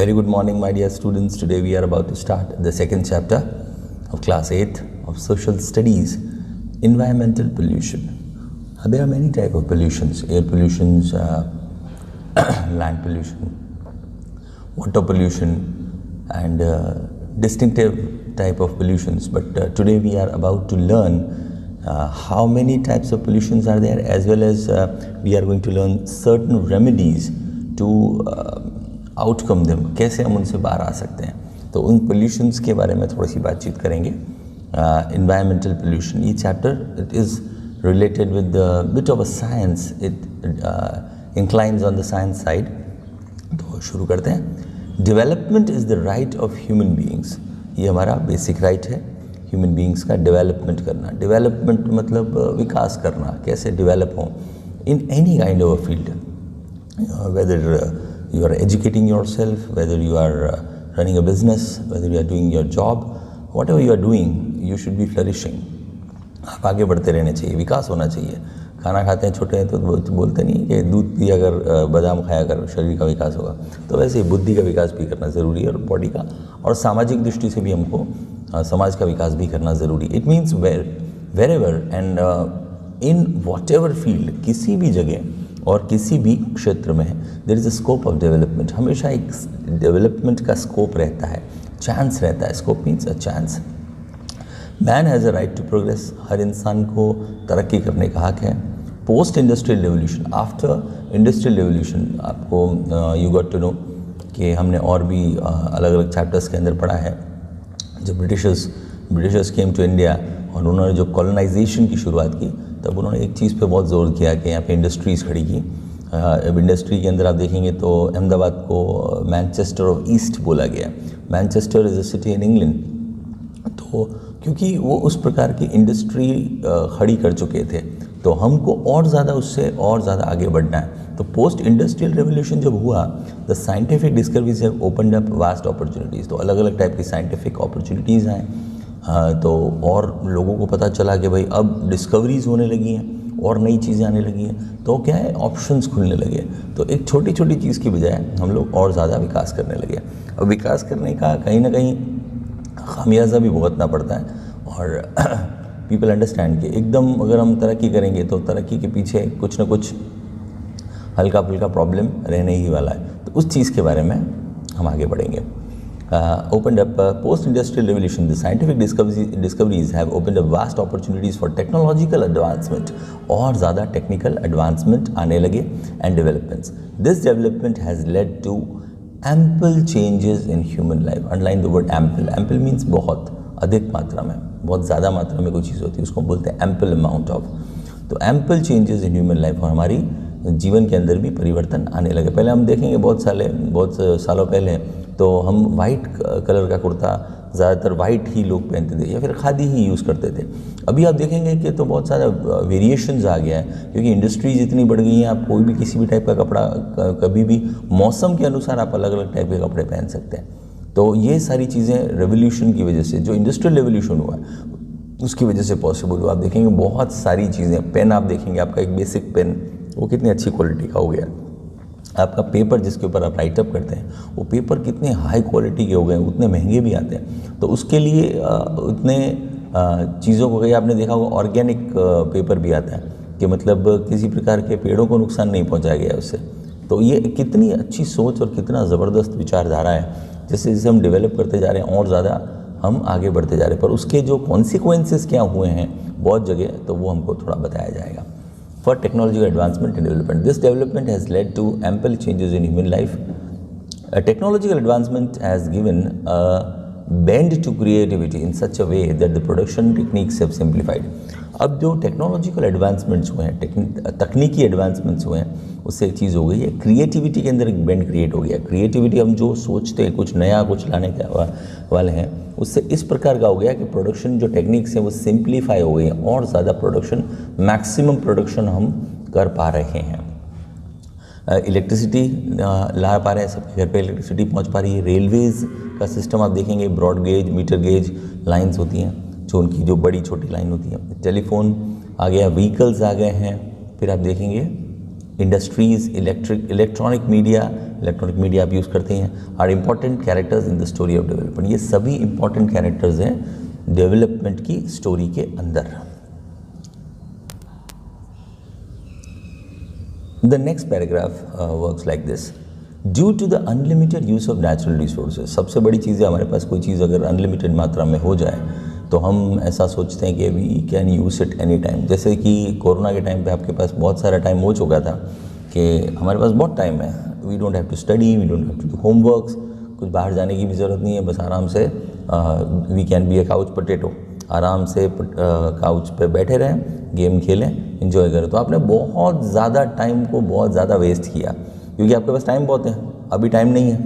Very good morning, my dear students. Today we are about to start the second chapter of class 8 of social studies, environmental pollution. There are many types of pollutions: air pollutions, land pollution, water pollution, and distinctive type of pollutions. But today we are about to learn how many types of pollutions are there, as well as we are going to learn certain remedies to outcome them, कैसे हम उनसे बाहर आ सकते हैं. तो उन pollutions के बारे में थोड़ी सी बातचीत करेंगे. इन्वायरमेंटल पोल्यूशन, ये chapter it is related with bit of a science, it inclines on the science side. तो शुरू करते हैं. Development is the right of human beings. ये हमारा बेसिक राइट है ह्यूमन बीइंग्स का, डेवलपमेंट करना. डेवलपमेंट मतलब विकास करना, कैसे डेवलप हों in any kind of a field, whether you are educating yourself, whether you are running a business, whether you are doing your job, whatever you are doing, you should be flourishing. आप आगे बढ़ते रहने चाहिए, विकास होना चाहिए. खाना खाते हैं छोटे हैं तो बोलते नहीं कि दूध पिया कर, बादाम खाया कर, शरीर का विकास होगा. तो वैसे ही बुद्धि का विकास भी करना ज़रूरी है, और बॉडी का, और सामाजिक दृष्टि से भी हमको समाज का विकास भी करना ज़रूरी. It means wherever and in whatever field, किसी भी जगह और किसी भी क्षेत्र में there is a scope of development. हमेशा एक डेवलपमेंट का स्कोप रहता है, चांस रहता है. Scope means a chance. Man has a right to progress. हर इंसान को तरक्की करने का हक है. Post industrial revolution, after industrial revolution, आपको यू गॉट टू नो कि हमने और भी अलग अलग चैप्टर्स के अंदर पढ़ा है. जब ब्रिटिशर्स केम टू इंडिया और उन्होंने जो कॉलोनाइजेशन की शुरुआत की, तब उन्होंने एक चीज़ पे बहुत ज़ोर किया कि यहाँ पे इंडस्ट्रीज़ खड़ी की. अब इंडस्ट्री के अंदर आप देखेंगे तो अहमदाबाद को मैनचेस्टर ऑफ ईस्ट बोला गया. Manchester is a city in England. तो क्योंकि वो उस प्रकार की इंडस्ट्री खड़ी कर चुके थे, तो हमको और ज़्यादा उससे और ज़्यादा आगे बढ़ना है. तो पोस्ट इंडस्ट्रियल रेवोल्यूशन जब हुआ, the scientific discoveries have opened up vast opportunities. तो अलग अलग टाइप की साइंटिफिक अपॉर्चुनिटीज़ हैं. तो और लोगों को पता चला कि भाई अब डिस्कवरीज होने लगी हैं और नई चीज़ें आने लगी हैं, तो क्या है, ऑप्शंस खुलने लगे. तो एक छोटी छोटी चीज़ की बजाय हम लोग और ज़्यादा विकास करने लगे. अब विकास करने का कहीं ना कहीं खामियाजा भी भुगतना पड़ता है. और पीपल अंडरस्टैंड कि एकदम अगर हम तरक्की करेंगे तो तरक्की के पीछे कुछ ना कुछ हल्का फुल्का प्रॉब्लम रहने ही वाला है. तो उस चीज़ के बारे में हम आगे बढ़ेंगे. Opened up post-industrial revolution, the scientific discoveries have opened up vast opportunities for technological advancement. और ज़्यादा technical advancement आने लगे and developments. This development has led to ample changes in human life. Underline the word ample. Ample means बहुत अधिक मात्रा में, बहुत ज़्यादा मात्रा में कोई चीज़ होती है, उसको बोलते हैं ample amount of. तो ample changes in human life, और हमारी जीवन के अंदर भी परिवर्तन आने लगे. पहले हम देखेंगे बहुत सालों पहले तो हम वाइट कलर का कुर्ता, ज़्यादातर वाइट ही लोग पहनते थे, या फिर खादी ही यूज़ करते थे. अभी आप देखेंगे कि तो बहुत सारा वेरिएशंस आ गया है, क्योंकि इंडस्ट्रीज इतनी बढ़ गई हैं. आप कोई भी किसी भी टाइप का कपड़ा, कभी भी मौसम के अनुसार आप अलग अलग टाइप के कपड़े पहन सकते हैं. तो ये सारी चीज़ें रेवोल्यूशन की वजह से, जो इंडस्ट्रियल रेवोल्यूशन हुआ उसकी वजह से पॉसिबल हुआ. आप देखेंगे बहुत सारी चीज़ें, पेन आप देखेंगे, आपका एक बेसिक पेन वो कितनी अच्छी क्वालिटी का हो गया. आपका पेपर जिसके ऊपर आप राइटअप करते हैं, वो पेपर कितने हाई क्वालिटी के हो गए, उतने महंगे भी आते हैं. तो उसके लिए उतने चीज़ों को, कहीं आपने देखा होगा ऑर्गेनिक पेपर भी आता है, कि मतलब किसी प्रकार के पेड़ों को नुकसान नहीं पहुंचाया गया उससे. तो ये कितनी अच्छी सोच और कितना ज़बरदस्त विचारधारा है. जैसे जैसे हम डेवलप करते जा रहे हैं और ज़्यादा हम आगे बढ़ते जा रहे हैं, पर उसके जो कॉन्सिक्वेंसेस क्या हुए हैं बहुत जगह, तो वो हमको थोड़ा बताया जाएगा. For technological advancement and development. This development has led to ample changes in human life. Technological advancement has given a bend to creativity in such a way that the production techniques have simplified. अब जो technological advancements हुए हैं, तकनीकी advancements हुए हैं, उससे एक चीज़ हो गई है, क्रिएटिविटी के अंदर एक बेंड क्रिएट हो गया. क्रिएटिविटी, हम जो सोचते हैं कुछ नया कुछ लाने के वाले हैं, उससे इस प्रकार का हो गया कि प्रोडक्शन जो टेक्निक्स हैं वो सिंप्लीफाई हो गई हैं, और ज़्यादा प्रोडक्शन, मैक्सिमम प्रोडक्शन हम कर पा रहे हैं. इलेक्ट्रिसिटी ला पा रहे हैं, सबके घर पे इलेक्ट्रिसिटी पहुंच पा रही है. रेलवेज़ का सिस्टम आप देखेंगे, broad gauge, metre gauge lines होती हैं, जो उनकी जो बड़ी छोटी लाइन होती है. टेलीफोन आ गया, व्हीकल्स आ गए हैं. फिर आप देखेंगे इंडस्ट्रीज, इलेक्ट्रॉनिक मीडिया आप यूज़ करते हैं, are important characters in the story of development. ये सभी इम्पॉर्टेंट कैरेक्टर्स हैं डेवलपमेंट की स्टोरी के अंदर। The next paragraph works like this, due to the unlimited use of natural resources. सबसे बड़ी चीज़ है हमारे पास कोई चीज़ अगर अनलिमिटेड मात्रा में हो जाए तो हम ऐसा सोचते हैं कि we can use it any time. जैसे कि कोरोना के टाइम पे आपके पास बहुत सारा टाइम हो चुका था कि हमारे पास बहुत टाइम है, we don't have to study, we don't have to do homeworks, कुछ बाहर जाने की भी ज़रूरत नहीं है, बस आराम से we can be a couch potato, आराम से काउच पे बैठे रहें, गेम खेलें, एंजॉय करें। तो आपने बहुत ज़्यादा टाइम को बहुत ज़्यादा वेस्ट किया क्योंकि आपके पास टाइम बहुत है, अभी टाइम नहीं है,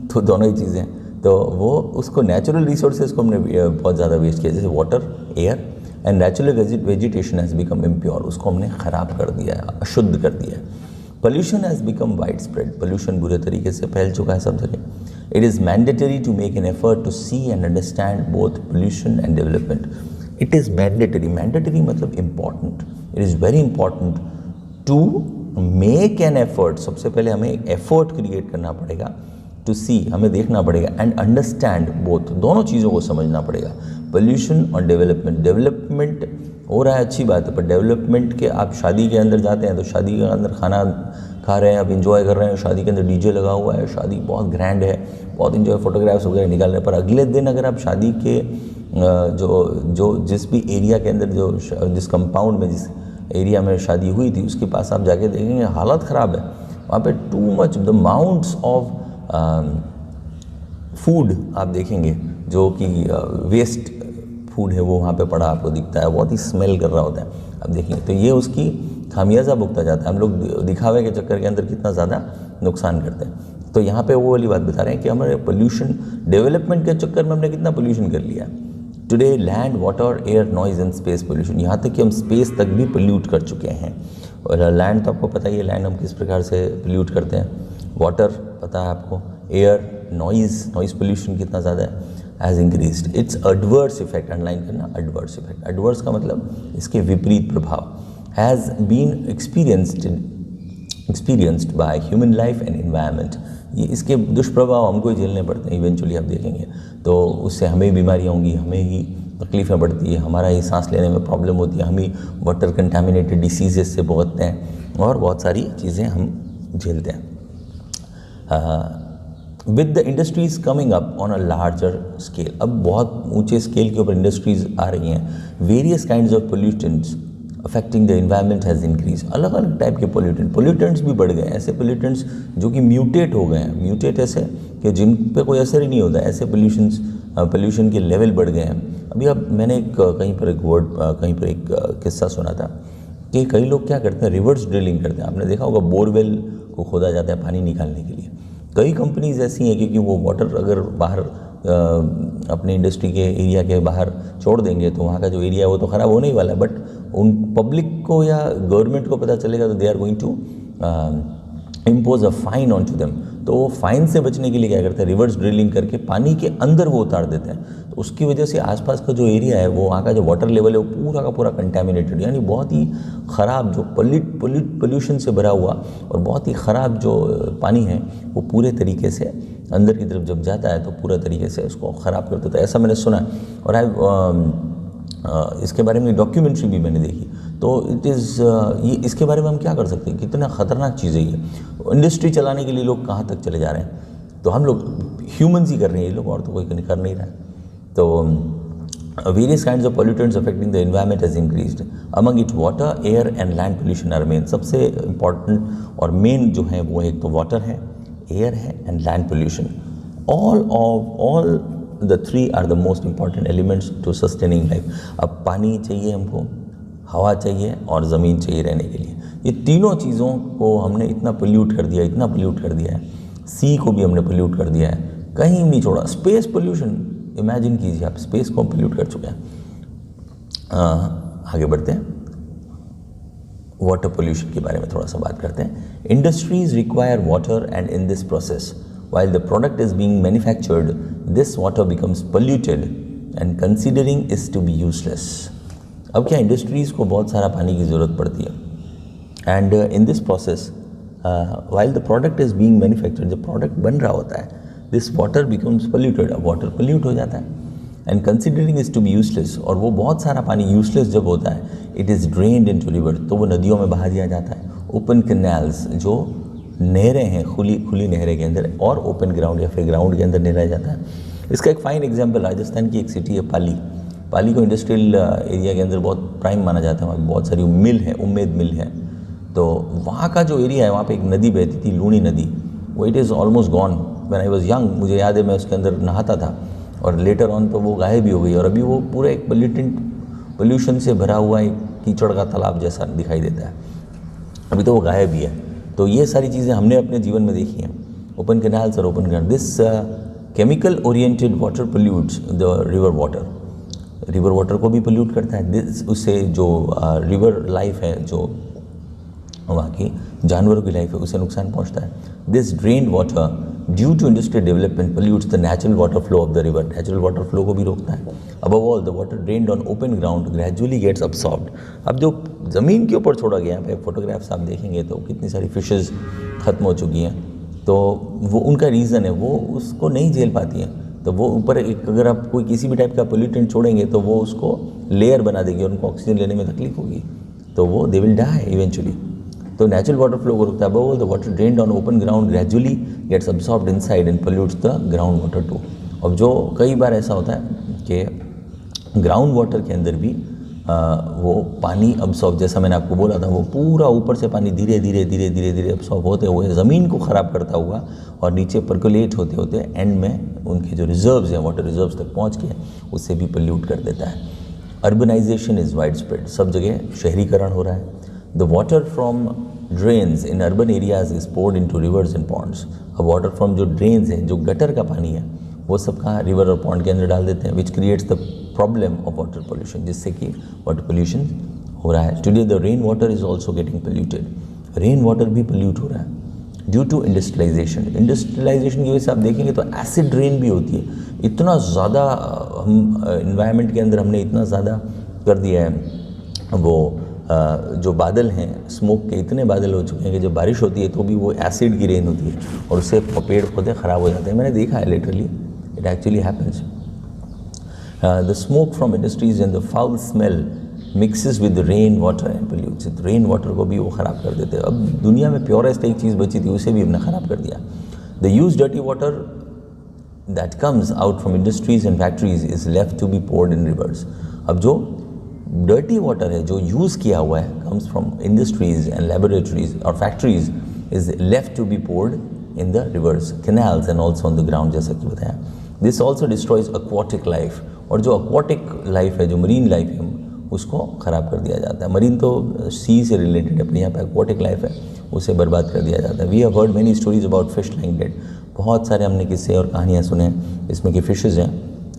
तो दोनों ही चीज़ें। तो वो उसको नेचुरल रिसोर्सेज को हमने बहुत ज़्यादा वेस्ट किया, जैसे water, air and natural vegetation has become impure, उसको हमने ख़राब कर दिया है, अशुद्ध कर दिया है। Pollution has become wide spread, pollution बुरे तरीके से फैल चुका है सब जगह। It is mandatory to make an effort to see and understand both pollution and development. It is mandatory, mandatory मतलब important, it is very important to make an effort. सबसे पहले हमें एक एफर्ट क्रिएट करना पड़ेगा, टू सी, हमें देखना पड़ेगा, एंड अंडरस्टैंड बोथ, दोनों चीज़ों को समझना पड़ेगा, पोल्यूशन और डेवलपमेंट। डेवलपमेंट हो रहा है अच्छी बात है, पर डेवलपमेंट के आप शादी के अंदर जाते हैं तो शादी के अंदर खाना खा रहे हैं, आप इंजॉय कर रहे हैं, शादी के अंदर डीजे लगा हुआ है, शादी बहुत ग्रैंड है, बहुत इंजॉय, फोटोग्राफ्स वगैरह निकाल रहे हैं, पर अगले दिन अगर आप शादी के जिस भी एरिया के अंदर जिस कंपाउंड में, जिस एरिया में शादी हुई थी उसके पास आप जाके देखेंगे हालत ख़राब है, वहाँ पे too much the mounts of food आप देखेंगे जो कि वेस्ट फूड है वो वहाँ पे पड़ा आपको दिखता है, बहुत ही स्मेल कर रहा होता है, आप देखेंगे। तो ये उसकी खामियाजा भुगता जाता है, हम लोग दिखावे के चक्कर के अंदर कितना ज़्यादा नुकसान करते हैं। तो यहाँ पे वो वाली बात बता रहे हैं कि हमारे पोल्यूशन, डेवलपमेंट के चक्कर में हमने कितना पोल्यूशन कर लिया। Today land, water, air, noise and space pollution, यहाँ तक कि हम स्पेस तक भी पोल्यूट कर चुके हैं। और लैंड तो आपको पता ही है, लैंड हम किस प्रकार से पोल्यूट करते हैं, वाटर पता है आपको, एयर, नॉइज़ पोल्यूशन कितना ज़्यादा has increased. Its adverse effect, underline करना, एडवर्स इफेक्ट, एडवर्स का मतलब इसके विपरीत प्रभाव, has been experienced by human life and environment. ये इसके दुष्प्रभाव हमको ही झेलने पड़ते हैं, इवेंचुअली आप देखेंगे तो उससे हमें बीमारियाँ होंगी, हमें ही तकलीफ़ें बढ़ती है, हमारा ही सांस लेने में प्रॉब्लम होती है, हम ही वाटर कंटामिनेटेड डिसीजेज से भुगतते हैं और बहुत सारी चीज़ें हम झेलते हैं। With the industries coming up on a larger scale, अब बहुत ऊंचे स्केल के ऊपर इंडस्ट्रीज़ आ रही हैं, various kinds of pollutants affecting the environment has increase, अलग अलग टाइप के पोल्यूटेंट्स भी बढ़ गए, ऐसे पोल्यूटेंट्स जो कि म्यूटेट हो गए हैं, म्यूटेट ऐसे कि जिन पे कोई असर ही नहीं होता, ऐसे पोल्यूशन के लेवल बढ़ गए हैं। अभी अब मैंने कहीं पर एक किस्सा सुना था कि कई लोग क्या करते हैं, रिवर्स ड्रिलिंग करते हैं। आपने देखा होगा बोरवेल को खोदा जाता है पानी निकालने के लिए। कई कंपनीज ऐसी हैं क्योंकि वो वाटर अगर बाहर अपने इंडस्ट्री के एरिया के बाहर छोड़ देंगे तो वहाँ का जो एरिया है वो तो ख़राब होने ही वाला है, बट उन पब्लिक को या गवर्नमेंट को पता चलेगा तो they are going to impose a fine on to them. तो वो फाइन से बचने के लिए क्या करते हैं, रिवर्स ड्रिलिंग करके पानी के अंदर वो उतार देते हैं। तो उसकी वजह से आसपास का जो एरिया है वो वहाँ का जो वाटर लेवल है वो पूरा का पूरा कंटेमिनेटेड, यानी बहुत ही ख़राब, जो पोल्यूशन से भरा हुआ और बहुत ही ख़राब जो पानी है वो पूरे तरीके से अंदर की तरफ जब जाता है तो पूरा तरीके से उसको ख़राब कर देता है, ऐसा मैंने सुना। और इसके बारे में डॉक्यूमेंट्री भी मैंने देखी। तो इट इज़ ये इसके बारे में हम क्या कर सकते हैं, कितना ख़तरनाक चीज़ है ये। इंडस्ट्री चलाने के लिए लोग कहाँ तक चले जा रहे हैं, तो हम लोग ह्यूमंस ही कर रहे हैं ये लोग, और तो कोई कर नहीं रहा है। तो various kinds of pollutants affecting the environment has increased, among it water, air and land pollution are main. सबसे इम्पॉर्टेंट और मेन जो है वो एक तो वाटर है, एयर है and land pollution. All the three are the most important elements to sustaining life. अब पानी चाहिए हमको, हवा चाहिए और ज़मीन चाहिए रहने के लिए। ये तीनों चीज़ों को हमने इतना पोल्यूट कर दिया है, सी को भी हमने पोल्यूट कर दिया है, कहीं नहीं छोड़ा। स्पेस पोल्यूशन इमेजिन कीजिए आप, स्पेस को पोल्यूट कर चुके हैं। आगे बढ़ते हैं, वाटर पोल्यूशन के बारे में थोड़ा सा बात करते हैं। Industries require water and in this process while the product is being manufactured, this water becomes polluted and considering is to be useless. अब क्या इंडस्ट्रीज़ को बहुत सारा पानी की ज़रूरत पड़ती है, and in this process while the product is being manufactured, जब product बन रहा होता है, this water becomes polluted, अब water pollute हो जाता है, and considering it to be useless, और वो बहुत सारा पानी useless जब होता है, it is drained into river, तो वो नदियों में बहा दिया जाता है. Open canals, जो नहरें हैं, खुली नहरें के अंदर, और ओपन ग्राउंड या फिर ग्राउंड के अंदर नहरा जाता है. इसका एक फ़ाइन एग्जांपल राजस्थान की एक सिटी है पाली को इंडस्ट्रियल एरिया के अंदर बहुत प्राइम माना जाता है. वहाँ बहुत सारी मिल है, उम्मेद मिल है. तो वहाँ का जो एरिया है, वहाँ पे एक नदी बहती थी, लूणी नदी. वो it is almost gone. When I was young, मुझे याद है मैं उसके अंदर नहाता था, और लेटर ऑन तो वो गायब भी हो गई, और अभी वो पूरा एक पोल्यूशन से भरा हुआ एक कीचड़ का तालाब जैसा दिखाई देता है. अभी तो वो गायब भी है. तो ये सारी चीज़ें हमने अपने जीवन में देखी हैं. ओपन कैनाल्स और open ground. This chemical oriented water pollutes the river water को भी पोल्यूट करता है. दिस उससे जो रिवर लाइफ है, जो वहाँ की जानवरों की लाइफ है, उसे नुकसान पहुँचता है. This drained water due to industrial development pollutes the natural water flow of the river. Natural water flow को भी रोकता है. Above all the water drained on open ground gradually gets absorbed. अब जो ज़मीन के ऊपर छोड़ा गया, यहाँ पे फोटोग्राफ्स आप देखेंगे तो कितनी सारी फिशेज़ ख़त्म हो चुकी हैं. तो वो उनका रीज़न है, वो उसको नहीं झेल पाती हैं. तो वो ऊपर एक, अगर आप कोई किसी भी टाइप का पोल्यूटेंट छोड़ेंगे तो वो उसको लेयर बना देगी और उनको ऑक्सीजन लेने में तकलीफ होगी, तो वो दे विल डाई इवेंचुअली. तो नेचुरल वाटर फ्लो को रुकता है. Above all the water drained on open ground gradually gets absorbed inside and pollutes the ground water too. अब जो कई बार ऐसा होता है कि ग्राउंड वाटर के अंदर भी वो पानी अब्सॉर्ब, जैसा मैंने आपको बोला था, वो पूरा ऊपर से पानी धीरे धीरे अब्सॉर्ब होते हुए ज़मीन को ख़राब करता हुआ और नीचे पर्कुलेट होते होते एंड में उनके जो रिजर्व्स हैं, वाटर रिजर्व्स तक पहुंच के उससे भी पोल्यूट कर देता है. Urbanisation is widespread. सब जगह शहरीकरण हो रहा है. The water from drains in urban areas is poured into rivers and ponds. अब वाटर फ्रॉम जो ड्रेन्स हैं, जो गटर का पानी है, वो सब कहाँ रिवर और पॉन्ड के अंदर डाल देते हैं, which creates the problem of water pollution, जिससे कि वाटर पोल्यूशन हो रहा है. Today the rain water is also getting polluted. Rain water भी पोल्यूट हो रहा है ड्यू टू इंडस्ट्रियलाइजेशन. इंडस्ट्रियलाइजेशन की वजह से आप देखेंगे तो एसिड रेन भी होती है. इतना ज़्यादा हम इन्वायरमेंट के अंदर हमने इतना ज़्यादा कर दिया है. वो जो बादल हैं, स्मोक के इतने बादल हो चुके हैं कि जब बारिश होती है तो भी वो एसिड की रेन होती है और उससे पेड़ पौधे ख़राब हो जाते हैं. मैंने देखा है literally, it actually happens. The smoke from industries and the foul smell mixes with the rain water and pollutes it. Rain water को भी वो ख़राब कर देते हैं. अब दुनिया में प्योरेस्ट एक चीज़ बची थी, उसे भी हमने ख़राब कर दिया. The used dirty water that comes out from industries and factories is left to be poured in rivers. अब जो डर्टी वाटर है, जो यूज़ किया हुआ है, comes from industries and laboratories or factories, is left to be poured in the rivers, canals and also on the ground, जैसा कि बताया. This also destroys aquatic life. और जो aquatic life है, जो मरीन लाइफ है, उसको ख़राब कर दिया जाता है. मरीन तो सी से रिलेटेड है, अपने यहाँ पे aquatic लाइफ है, उसे बर्बाद कर दिया जाता है. We have heard many stories about fish lying dead. बहुत सारे हमने किस्से और कहानियाँ सुने हैं इसमें कि फिशेज़ हैं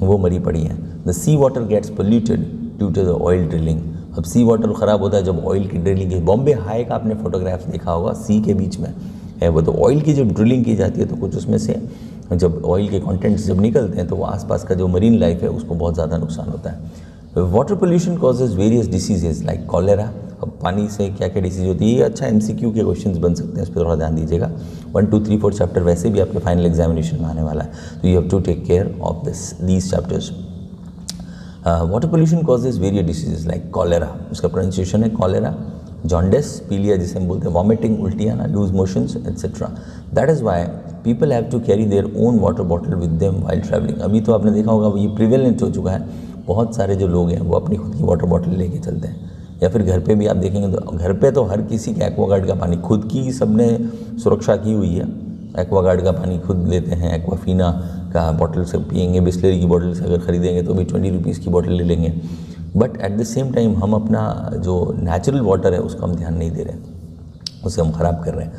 वो मरी पड़ी हैं. The sea water gets polluted due to the oil drilling. अब सी वाटर ख़राब होता है जब ऑयल की ड्रिलिंग की. बॉम्बे हाई का आपने फोटोग्राफ्स देखा होगा, सी के बीच में है वो. तो ऑयल की जब ड्रिलिंग की जाती है तो कुछ उसमें से जब ऑयल के कंटेंट्स जब निकलते हैं तो वो आसपास का जो मरीन लाइफ है उसको बहुत ज़्यादा नुकसान होता है. Water pollution causes various diseases like cholera. अब पानी से क्या क्या डिसीज होती है, ये अच्छा MCQ के क्वेश्चंस बन सकते हैं, इस पर थोड़ा ध्यान दीजिएगा. 1, 2, 3, 4 चैप्टर वैसे भी आपके फाइनल एग्जामिनेशन में आने वाला है, तो you have to take care of these chapters. Water pollution causes various diseases like cholera. उसका प्रोनाउंसिएशन है कॉलेरा. जॉन्डिस, पीलिया जिसे हम बोलते हैं, वॉमिटिंग, उल्टी आना, loose motions etcetera. That is why people have to carry their own water bottle with them while travelling. अभी तो आपने देखा होगा ये प्रिवेलेंट हो चुका है. बहुत सारे जो लोग हैं वो अपनी खुद की वाटर बॉटल लेके चलते हैं. या फिर घर पे भी आप देखेंगे तो घर पे तो हर किसी के एक्वागार्ड का पानी खुद की सबने सुरक्षा की हुई है. एक्वागार्ड का पानी खुद लेते हैं. एक्वाफीना का बॉटल से पियेंगे. बिस्लरी की बॉटल से अगर ख़रीदेंगे तो भी 20 रुपीज़ की बॉटल ले लेंगे. But at the same time हम अपना जो नेचुरल वाटर है उसको हम ध्यान नहीं दे रहे, उसे हम ख़राब कर रहे हैं.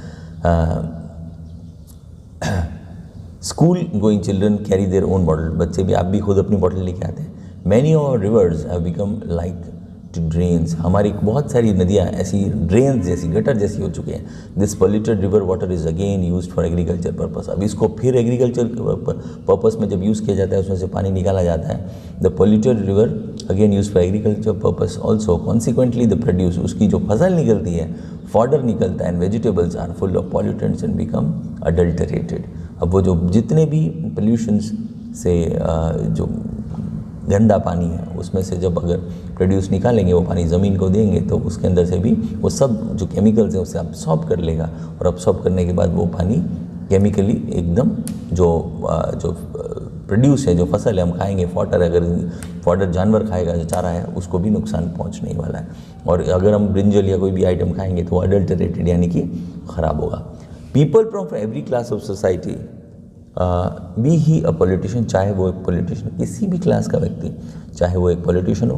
School going children carry their own bottle. बच्चे भी, आप भी खुद अपनी बॉटल लेके आते हैं. Many of reverse have become like to drains. हमारी बहुत सारी नदियाँ ऐसी ड्रेन्स जैसी, गटर जैसी हो चुकी हैं. This polluted river water is again used for agriculture purpose. अब इसको फिर एग्रीकल्चर पर्पस में जब यूज़ किया जाता है, उसमें से पानी निकाला जाता है. The polluted river again used for agriculture purpose also. Consequently the produce, उसकी जो फसल निकलती है, fodder निकलता है, and vegetables are full of pollutants and become adulterated. अब वो जो जितने भी पोल्यूशंस से जो गंदा पानी है, उसमें से जब अगर प्रोड्यूस निकालेंगे, वो पानी ज़मीन को देंगे, तो उसके अंदर से भी वो सब जो केमिकल्स हैं उसे अब्सॉर्ब कर लेगा, और अब्सॉर्ब करने के बाद वो पानी केमिकली एकदम जो प्रोड्यूस है, जो फसल है हम खाएंगे, फॉडर जानवर खाएगा, जो चारा है, उसको भी नुकसान पहुंचने ही वाला है. और अगर हम ब्रिंजल या कोई भी आइटम खाएंगे तो अडल्टरेटेड यानी कि ख़राब होगा. People from every class of society be he a politician, चाहे वो एक पॉलिटिशियन, किसी भी क्लास का व्यक्ति, चाहे वो एक पॉलिटिशियन हो,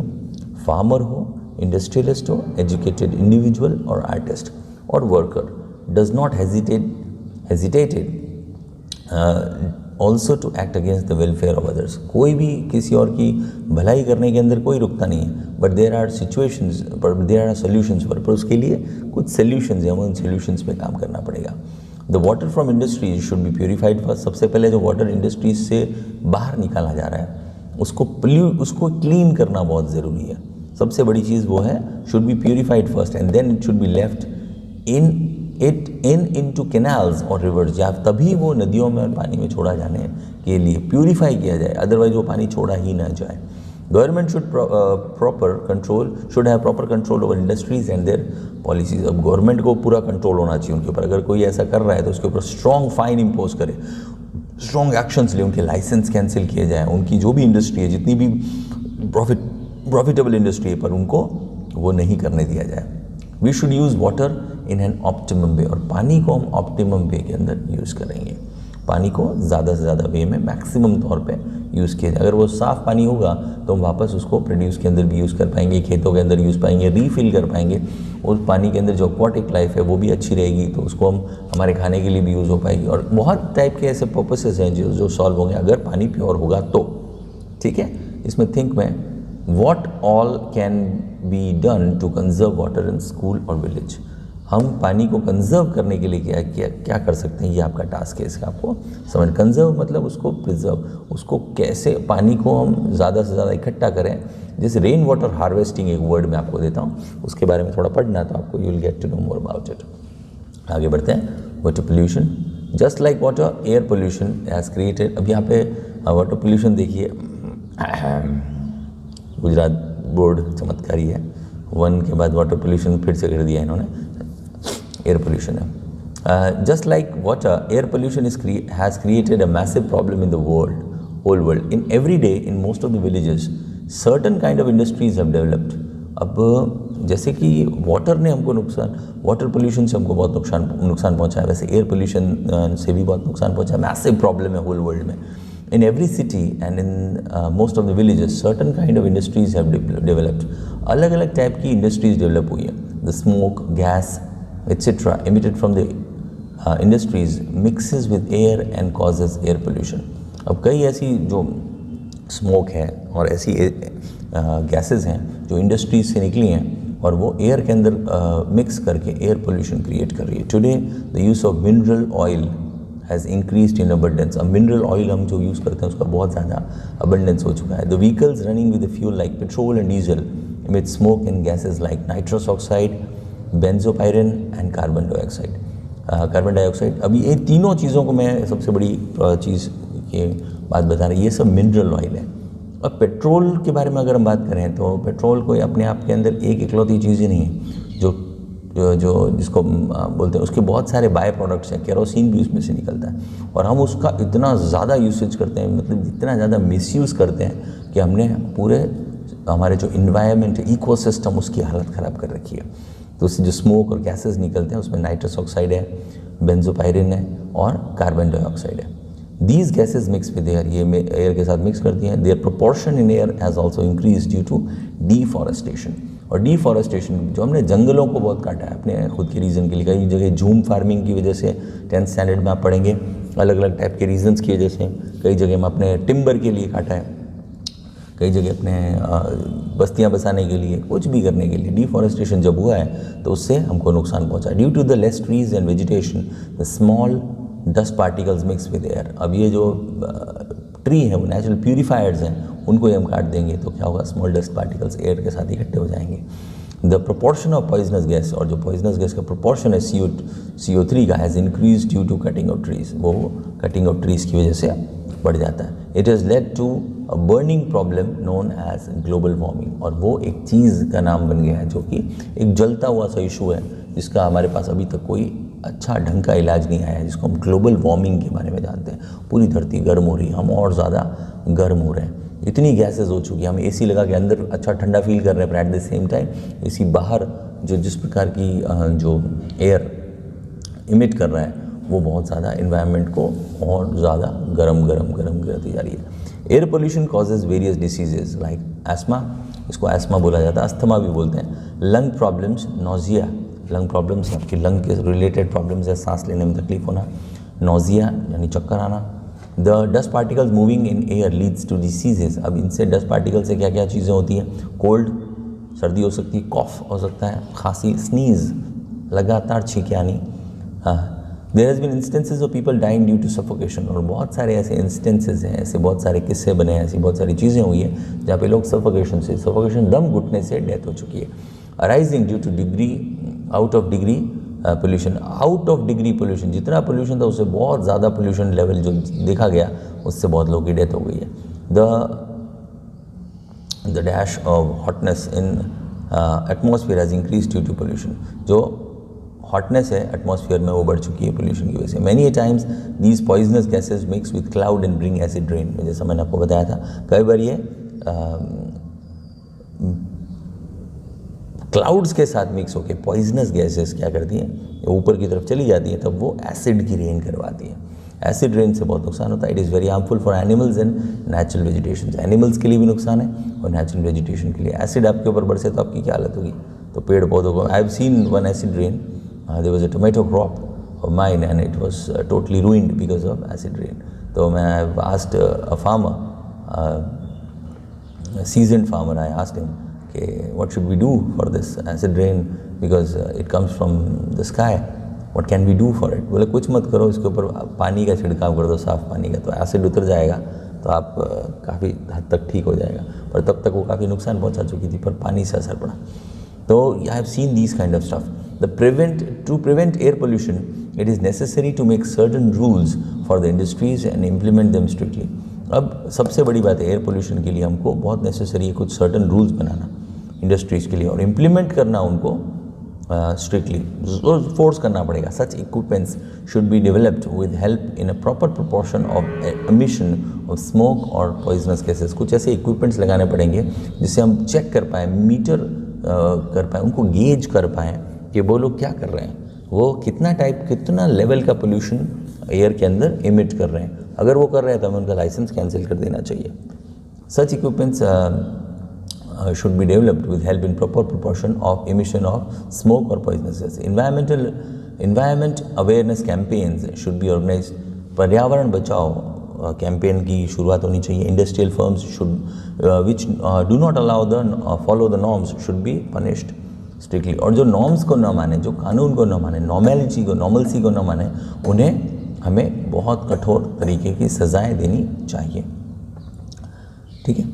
फार्मर हो, इंडस्ट्रियलिस्ट हो, एजुकेटेड इंडिविजुअल और आर्टिस्ट और worker, does not hesitated also to act against the welfare of others. कोई भी किसी और की भलाई करने के अंदर कोई रुकता नहीं है. But there are situations, but there are solutions, पर उसके लिए कुछ सोल्यूशंस हैं, उन सोल्यूशंस पे काम करना पड़ेगा. The water from industries should be purified first. सबसे पहले जो वाटर इंडस्ट्रीज से बाहर निकाला जा रहा है, उसको क्लीन करना बहुत ज़रूरी है. सबसे बड़ी चीज़ वो है, should be purified first and then it should be left into canals और रिवर्स. या तभी वो नदियों में और पानी में छोड़ा जाने के लिए प्योरीफाई किया जाए, अदरवाइज वो पानी छोड़ा ही ना जाए. Government should have proper control over industries and there policies. अब गवर्नमेंट को पूरा कंट्रोल होना चाहिए उनके ऊपर. अगर कोई ऐसा कर रहा है तो उसके ऊपर स्ट्रॉन्ग फाइन इम्पोज करे, स्ट्रॉन्ग एक्शंस ले, उनके लाइसेंस कैंसिल किए जाए. उनकी जो भी इंडस्ट्री है, जितनी भी प्रॉफिटेबल इंडस्ट्री है, पर उनको वो नहीं करने दिया जाए. We should use water in an optimum way, और पानी को हम ऑप्टिमम वे के अंदर यूज़ करेंगे. पानी को ज़्यादा से ज़्यादा वे में मैक्सिमम तौर पे यूज़ किया जाए. अगर वो साफ़ पानी होगा तो हम वापस उसको प्रोड्यूस के अंदर भी यूज़ कर पाएंगे, खेतों के अंदर यूज़ पाएंगे, रीफिल कर पाएंगे. उस पानी के अंदर जो एक्वाटिक लाइफ है वो भी अच्छी रहेगी, तो उसको हम हमारे खाने के लिए भी यूज़ हो पाएगी. और बहुत टाइप के ऐसे पर्पसेस हैं जो सॉल्व होंगे अगर पानी प्योर होगा तो. ठीक है, इसमें थिंक में what all can be done to conserve water in school और विलेज. हम पानी को कंजर्व करने के लिए क्या कर सकते हैं, ये आपका टास्क है. इसका आपको समझ, कंजर्व मतलब उसको प्रिजर्व, उसको कैसे पानी को हम ज़्यादा से ज़्यादा इकट्ठा करें. जैसे रेन वाटर हार्वेस्टिंग एक वर्ड मैं आपको देता हूँ, उसके बारे में थोड़ा पढ़ना, तो आपको you will get to know more about it. आगे बढ़ते हैं. Water pollution, just like water, air pollution has created. अब यहाँ पे वाटर पोल्यूशन देखिए, गुजरात बोर्ड चमत्कारी है. 1 के बाद वाटर पोल्यूशन फिर से कर दिया इन्होंने, एयर पोल्यूशन है. Just like water, air pollution has created a massive problem in the whole world. In every day in most of the villages certain kind of industries have developed. अब जैसे कि water ने हमको water pollution से हमको बहुत नुकसान पहुंचा है, वैसे एयर पोल्यूशन से भी बहुत नुकसान पहुंचा है. मैसिव प्रॉब्लम है होल वर्ल्ड में. In every city and in most of the villages, certain kind of industries have developed. अलग अलग टाइप की इंडस्ट्रीज डेवलप हुई है. The smoke, gas, etc. emitted from the industries mixes with air and causes air pollution. अब कई ऐसी जो smoke है और ऐसी गैसेस हैं जो इंडस्ट्रीज से निकली हैं और वो एयर के अंदर मिक्स करके एयर पोल्यूशन क्रिएट कर रही है. Today the use of mineral oil has increased in abundance. अब मिनरल ऑयल हम जो यूज़ करते हैं उसका बहुत ज़्यादा अबंडेंस हो चुका है. The vehicles running with fuel like petrol and diesel with smoke and gases like nitrous oxide, benzopyrene and carbon dioxide. अभी ये तीनों चीज़ों को मैं सबसे बड़ी चीज़ की बात बता रही, ये सब मिनरल ऑयल है. अब पेट्रोल के बारे में अगर हम बात करें तो पेट्रोल कोई अपने आप के अंदर एक इकलौती चीज़ ही नहीं है जो जिसको बोलते हैं, उसके बहुत सारे बाय प्रोडक्ट्स हैं. केरोसिन भी उसमें से निकलता है और हम उसका इतना ज़्यादा यूसेज करते हैं, मतलब इतना ज़्यादा मिसयूज़ करते हैं कि हमने पूरे हमारे जो इन्वायरमेंट है, इकोसिस्टम, उसकी हालत ख़राब कर रखी है. तो उससे जो स्मोक और गैसेस निकलते हैं उसमें नाइट्रस ऑक्साइड है, बेंजोपायरिन है और कार्बन डाइऑक्साइड है. These gases mix with air, ये एयर के साथ मिक्स करती हैं. Their proportion in air has also increase due to deforestation. और डिफॉरेस्टेशन, जो हमने जंगलों को बहुत काटा है अपने खुद के रीज़न के लिए. कई जगह झूम फार्मिंग की वजह से 10th स्टैंडर्ड में आप पढ़ेंगे, अलग अलग टाइप के रीजंस की वजह से कई जगह में अपने टिम्बर के लिए काटा है. कई जगह अपने बस्तियां बसाने के लिए, कुछ भी करने के लिए डिफॉरेस्टेशन जब हुआ है तो उससे हमको नुकसान पहुंचा। Due to the less trees and vegetation the small dust particles mix with air. अब ये जो ट्री है वो नेचुरल प्यूरीफायर्स हैं, उनको ही हम काट देंगे तो क्या होगा, स्मॉल डस्ट पार्टिकल्स एयर के साथ इकट्ठे हो जाएंगे। The proportion of poisonous gas, और जो पॉइजनस गैस का प्रोपोर्शन है CO3 का, has increase due to cutting of trees, वो कटिंग ऑफ ट्रीज की वजह से बढ़ जाता है। It has led to a burning problem known as global warming, और वो एक चीज़ का नाम बन गया है जो कि एक जलता हुआ सा इशू है जिसका हमारे पास अभी तक कोई अच्छा ढंग का इलाज नहीं आया है, जिसको हम ग्लोबल वार्मिंग के बारे में जानते हैं। पूरी धरती गर्म हो रही है, हम और ज़्यादा गर्म हो रहे हैं, इतनी गैसेस हो चुकी है, हम AC लगा के अंदर अच्छा ठंडा फील कर रहे हैं, पर at the same time AC बाहर जो जिस प्रकार की जो एयर इमिट कर रहा है वो बहुत ज़्यादा इन्वायरमेंट को और ज़्यादा गर्म करती जा रही है। Air pollution causes various diseases like ESMA, इसको एस्मा बोला जाता है, अस्थमा भी बोलते हैं, lung problems, nausea, lung problems आपकी लंग के रिलेटेड प्रॉब्लम्स है, सांस लेने में तकलीफ होना, नोजिया यानी चक्कर आना। The dust particles moving in air leads to diseases. अब इनसे डस्ट पार्टिकल से क्या क्या चीज़ें होती हैं, कोल्ड, सर्दी हो सकती है, कॉफ हो सकता है, खांसी, स्नीज, लगातार छींके आनी। हाँ, there has been instances of people dying due to suffocation, और बहुत सारे ऐसे इंस्टेंसेज हैं, ऐसे बहुत सारे किस्से बने हैं, ऐसी बहुत सारी चीज़ें हुई हैं जहाँ पे लोग सफोकेशन दम घुटने से डेथ हो चुकी है। Arising due two degree out of degree pollution, जितना पोल्यूशन था उससे बहुत ज़्यादा पोल्यूशन लेवल जो देखा गया उससे बहुत लोगों की डेथ हो गई है। The dash of hotness in atmosphere has increase due to pollution, जो हॉटनेस है एटमॉस्फेयर में वो बढ़ चुकी है पोल्यूशन की वजह से। Many times these poisonous gases mix with cloud and bring acid rain, जैसा मैंने आपको बताया था, कई बार ये क्लाउड्स के साथ मिक्स होकर पॉइजनस गैसेस क्या करती हैं, ऊपर की तरफ चली जाती हैं, तब वो एसिड की रेन करवाती है। एसिड रेन से बहुत नुकसान होता है। It is very harmful for animals and natural vegetation, animals के लिए भी नुकसान है और नेचुरल वेजिटेशन के लिए। एसिड आपके ऊपर बरसे तो आपकी क्या हालत होगी, तो पेड़ पौधों को, I have seen one acid rain, there was a tomato crop of mine and it was totally ruined because of acid rain. तो मैं I asked a farmer, seasoned farmer, I asked him, okay, what should we do for this acid rain because it comes from the sky, what can we do for it? बोले कुछ मत करो, इसके ऊपर पानी का छिड़काव कर दो, साफ़ पानी का, तो एसिड उतर जाएगा, तो आप काफ़ी हद तक ठीक हो जाएगा। पर तब तक वो काफ़ी नुकसान पहुंचा चुकी थी, पर पानी से असर पड़ा। तो आई have seen these kind of stuff. To prevent air pollution, it is necessary to make certain rules for the industries and implement them strictly. अब सबसे बड़ी बात है, एयर पोल्यूशन के लिए हमको बहुत नेसेसरी है कुछ सर्टन रूल्स बनाना इंडस्ट्रीज़ के लिए और इम्प्लीमेंट करना उनको स्ट्रिक्टली, फोर्स करना पड़ेगा। Such equipments should be developed with help in a proper proportion of emission of smoke और पॉइजनस गैसेस। कुछ ऐसे इक्विपमेंट्स लगाने पड़ेंगे जिससे हम चेक कर पाएँ, मीटर कर पाएँ, उनको गेज कर पाएँ कि वो लोग क्या कर रहे हैं, वो कितना लेवल का पोल्यूशन एयर के अंदर इमिट कर रहे हैं। अगर वो कर रहे हैं तो हमें उनका लाइसेंस कैंसिल कर देना चाहिए। Such equipments should be developed with help in proper proportion of emission of smoke और poisonous gases. Environment awareness campaigns should be organise. पर्यावरण बचाओ कैंपेन की शुरुआत होनी चाहिए। Industrial firms should which do not allow the follow the norms should be punished strictly. और जो norms को न माने, जो कानून को न माने, नॉर्मलसी को न माने, उन्हें हमें बहुत कठोर तरीके की सज़ाएं देनी चाहिए। ठीक है,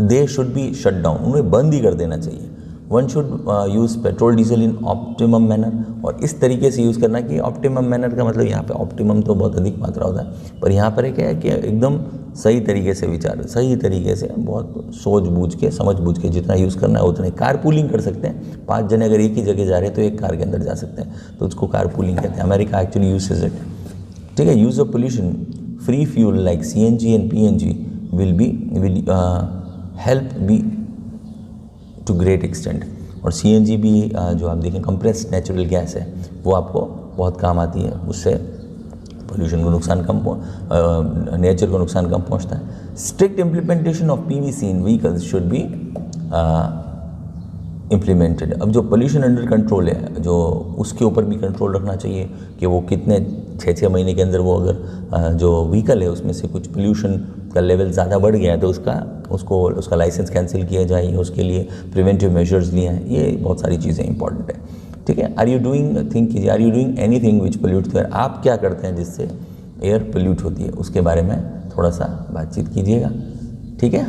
they should be shut down, उन्हें बंद ही कर देना चाहिए। One should use petrol diesel in optimum manner, और इस तरीके से यूज़ करना कि ऑप्टिमम मैनर का मतलब यहाँ पे ऑप्टिमम तो बहुत अधिक मात्रा होता है, पर यहाँ पर क्या है कि एकदम सही तरीके से विचार, सही तरीके से बहुत सोच बूझ के, समझ बूझ के जितना यूज़ करना है उतना ही। कार पूलिंग कर सकते हैं, 5 जने अगर एक ही जगह जा रहे हैं तो एक कार के अंदर जा सकते हैं, तो उसको कार पूलिंग कहते हैं। America actually uses it. ठीक है, use of pollution free fuel like CNG and PNG will help be to great extent. और CNG भी जो आप देखें कंप्रेस्ड नेचुरल गैस है, वो आपको बहुत काम आती है, उससे पोल्यूशन को नुकसान कम, नेचर को नुकसान कम पहुंचता है। Strict implementation of PVC in vehicles should be implemented. अब जो पोल्यूशन अंडर कंट्रोल है, जो उसके ऊपर भी कंट्रोल रखना चाहिए कि वो कितने 6 महीने के अंदर वो अगर जो व्हीकल है उसमें से कुछ पोल्यूशन का लेवल ज़्यादा बढ़ गया है तो उसका लाइसेंस कैंसिल किया जाए, उसके लिए प्रिवेंटिव मेजर्स लिए हैं, ये बहुत सारी चीज़ें इंपॉर्टेंट है। ठीक है, are you doing anything which pollute the air, आप क्या करते हैं जिससे एयर पोल्यूट होती है, उसके बारे में थोड़ा सा बातचीत कीजिएगा। ठीक है,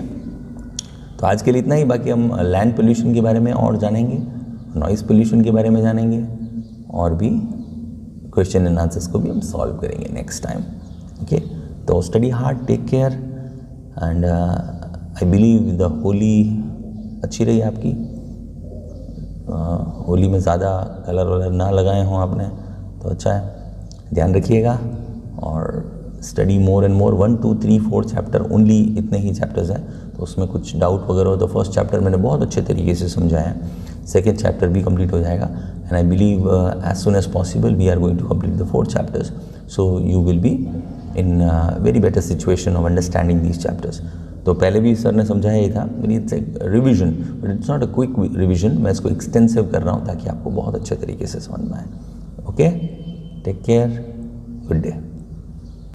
तो आज के लिए इतना ही। बाकी हम लैंड पोल्यूशन के बारे में और जानेंगे, नॉइज़ पोल्यूशन के बारे में जानेंगे, और भी क्वेश्चन एंड आंसर्स को भी हम सॉल्व करेंगे नेक्स्ट टाइम। ओके, तो study hard, take care, and I believe the Holi अच्छी रही आपकी। होली में ज़्यादा कलर वलर ना लगाए हों आपने तो अच्छा है, ध्यान रखिएगा। और study more and more, 1 2 3 4 chapter only, इतने ही चैप्टर्स हैं, तो उसमें कुछ डाउट वगैरह हो तो फर्स्ट चैप्टर मैंने बहुत अच्छे तरीके से समझाया है, सेकेंड चैप्टर भी कंप्लीट हो जाएगा, and I believe as soon as possible we are going to complete the 4 chapters, so you will be in very better situation of understanding these chapters. तो पहले भी सर ने समझाया ही था, इट्स एक revision but it's not a quick revision, मैं इसको extensive कर रहा हूँ ताकि आपको बहुत अच्छे तरीके से समझ में आए। Okay, take care, good day.